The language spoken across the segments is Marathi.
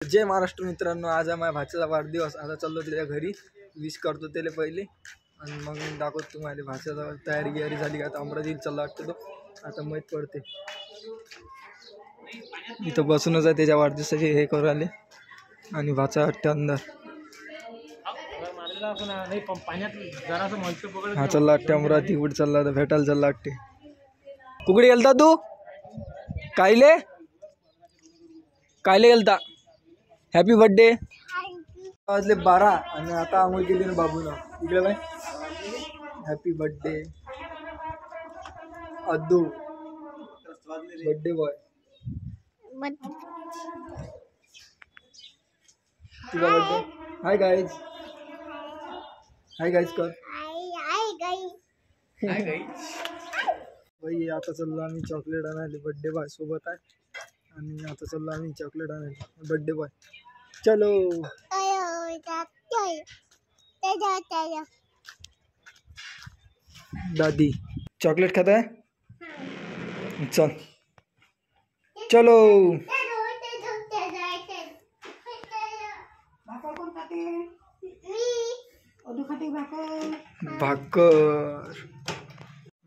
जय महाराष्ट्र मित्रांनो, आज आहे माझ्या भाच्याचा वाढदिवस। आता चाललो त्याच्या घरी, विश करतो त्याला पहिले आणि मग दाखवतो तुम्हाला भाच्याचा तयारी गियारी झाली का। आता अमरावती चालला वाटतं तो, आता माहीत पडते। इथं बसूनच आहे त्याच्या वाढदिवसाचे हे करू आले आणि भाचा वाटतं अंदर हा चालला वाटते अमरावती। कुठे चालला तर भेटायला चालला वाटते। कुकडे गेलता तू? कायले गेलता? Happy birthday. वाजले 12 आणि आता आंघोळ केली ना बाबूनं। इकडे बाय हॅपी बर्थडे अद्दू, बर्थडे बॉय तुझा birthday. Hi guys, hi guys कर, हाय गाइस। भाई आता चाललो आम्ही चॉकलेट आणायला, बर्थडे बॉय सोबत आहे आणि आता चाललो आम्ही चॉकलेट आणायला बर्थडे बॉय। चलो दादी चॉकलेट खाता है, चल चलो। भाकर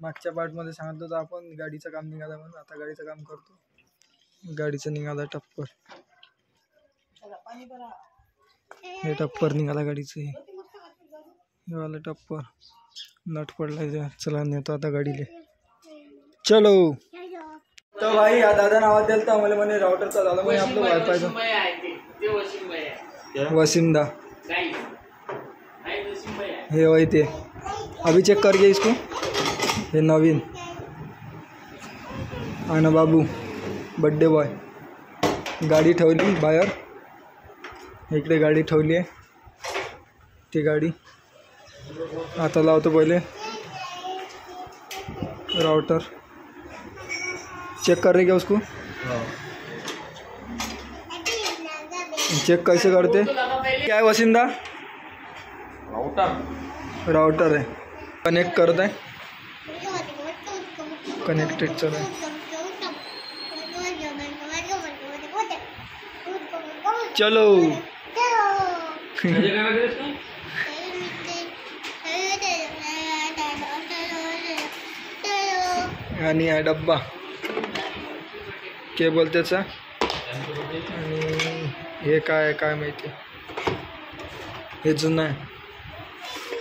मागच्या पार्ट मध्ये सांगितलं होतं आपण गाडीचं काम निघालं म्हणून। आता गाडीचं काम करतो। गाडीचं निघाला टप्पर, हे टप्पर निघाला गाडीचं। हे वाला टप्पर नट पडला, चला नेतो आता गाडीले, चलो। तर भाई या दादा आवाज दिला तर मला म्हणे राउटरचा झाला म्हणे आपलं वायफायचं। वसीमदा हे वही ते अभी चेक कर गए इसको, हे नवीन आना बाबू बर्थडे बॉय। गाडी ठेवली बाहेर, इकडे गाडी ठेवली आहे ती गाडी। आता लावतो पहिले राउटर, चेक कर रहे क्या उसको? चेक कैसे करते? क्या है वसिंदा? राउटर है, कनेक्ट करत आहे, कनेक्टेड चल आहे। चलो आणि हा डब्बा केबल त्याचा, आणि हे काय काय माहिती, हे जुनं आहे।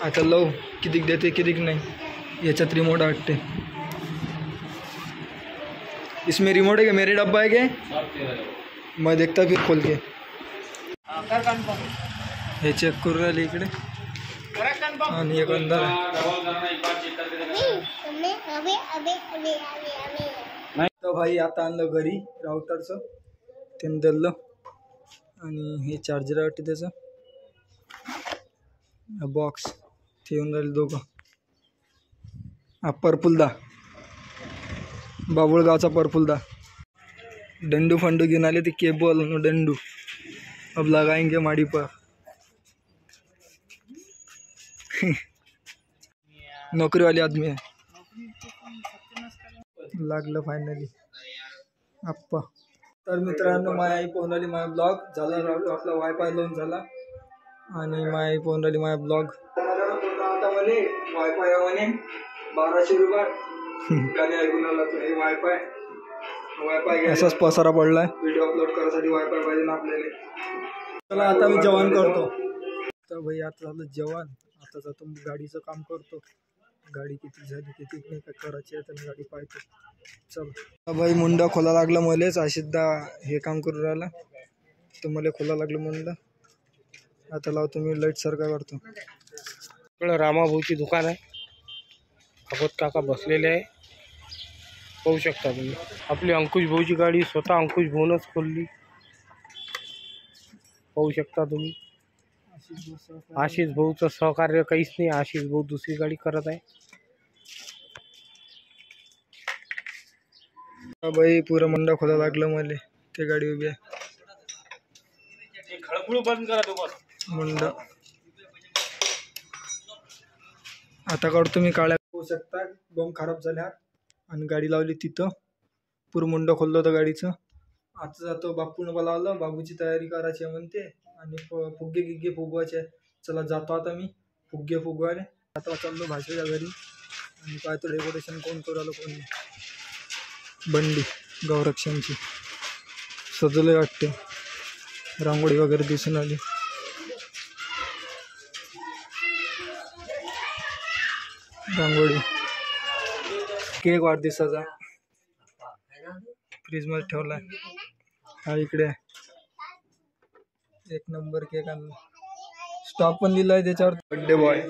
आता लव कितीक देते कितीक नाही, याच्यात रिमोट वाटते। इसमें रिमोट है क्या? मेरे डब्बा है क्या? मैं देखता फिर खोल के। हे चेक करू राहिले इकडे आणि एक अंदर तो भाई आता आणलं घरी राउटरचं, त्यानं दिलं आणि हे चार्जर वाटते त्याचं बॉक्स, ते येऊन राहिले दोघं। हा परफुलदा, बाबुळगावचा परफुलदा। डंडू फंडू घेऊन आले ते केबल डंडू, अब लगाएंगे माड़ी पर। नौकरी वाली आदमी है, लागलं फायनली आप्पा। तर मित्रांनो माझ्या आई पाहून राहिली माझा ब्लॉग झाला, आपला वायफाय लावून झाला आणि माझ्या आई पाहून राहिली माझा ब्लॉग। वायफाय म्हणे 1200 रुपये गाणी ऐकून आला तो। हे वायफाय असाच पसारा पडलाय, व्हिडिओ अपलोड करायसाठी वायफाय पाहिजे ना आपल्याला। चला आता मी जेवण करतो। तर भाई आता झालं जेवण, आता जातो गाडीचं काम करतो। गाडी किती झाली किती नाही काय करायची आहे तर गाडी पाहतो। चल भाई मुंडा खोला लागला मलेच, अशिद्धा हे काम करू राहिला तर मला खोला लागलं मुंडा। आता लावतो मी लाईट सारखा करतो। इकडं रामाभाऊची दुकान आहे, अगोद काका बसलेले आहे, पाहू शकता तुम्ही। आपली अंकुश भाऊची गाडी स्वतः अंकुश भाऊनच खोलली, पाहू शकता तुम्ही। आशिष भाऊचं सहकार्य काहीच नाही, आशिष भाऊ दुसरी गाडी करत आहे। भाई पुरा मुंडा खोला लागलं मला, ते गाडी उभी आहे। बंद करा तो बस मुंडा आता काढतो मी। काळ्या होऊ शकतात बॉम्ब खराब झाल्या आणि गाडी लावली तिथं, पूर्ण मुंडा खोललं होतं गाडीचं आता जातो बापूनं बोलावलं, बाबूची तयारी करायची आहे म्हणते आणि फुगे गिग्गे फुगवायचे. चला जातो आता मी फुगे फुगवायला. आता चाललो भाषेच्या घरी आणि काय तो डेकोरेशन कोण करू आलं कोण नाही. बंडी गौरक्षांची सजवले वाटते, रांगोळी वगैरे दिसून आली. रांगोळी, केक वाढदिवसाचा फ्रीज मध्ये ठेवलाय. हा इकडे एक नंबर केक आणला, स्टॉप पण दिलाय त्याच्यावर. बर्थडे बॉय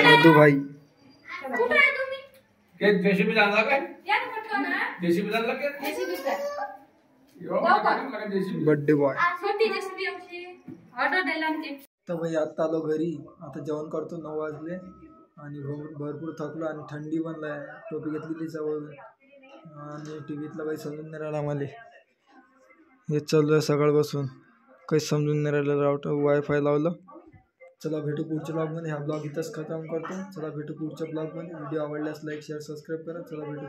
मधू भाई. Birthday boy. तर भाई आता आलो घरी, आता जेवण करतो. 9 वाजले आणि भरपूर थकलो आणि थंडी पण आहे. टोपी घेतलेली जवळ आणि टीव्हीतला काही समजून नाही राहिला मला. हे चालू आहे सकाळपासून, काही समजून नाही राहिलं. राऊटर वायफाय लावलं. चला भेटू पुढच्या ब्लॉगमध्ये. हा ब्लॉग इथंच खतम करतो. चला भेटू पुढच्या ब्लॉगमध्ये. व्हिडिओ आवडल्यास लाईक शेअर सबस्क्राईब करा. चला भेटू.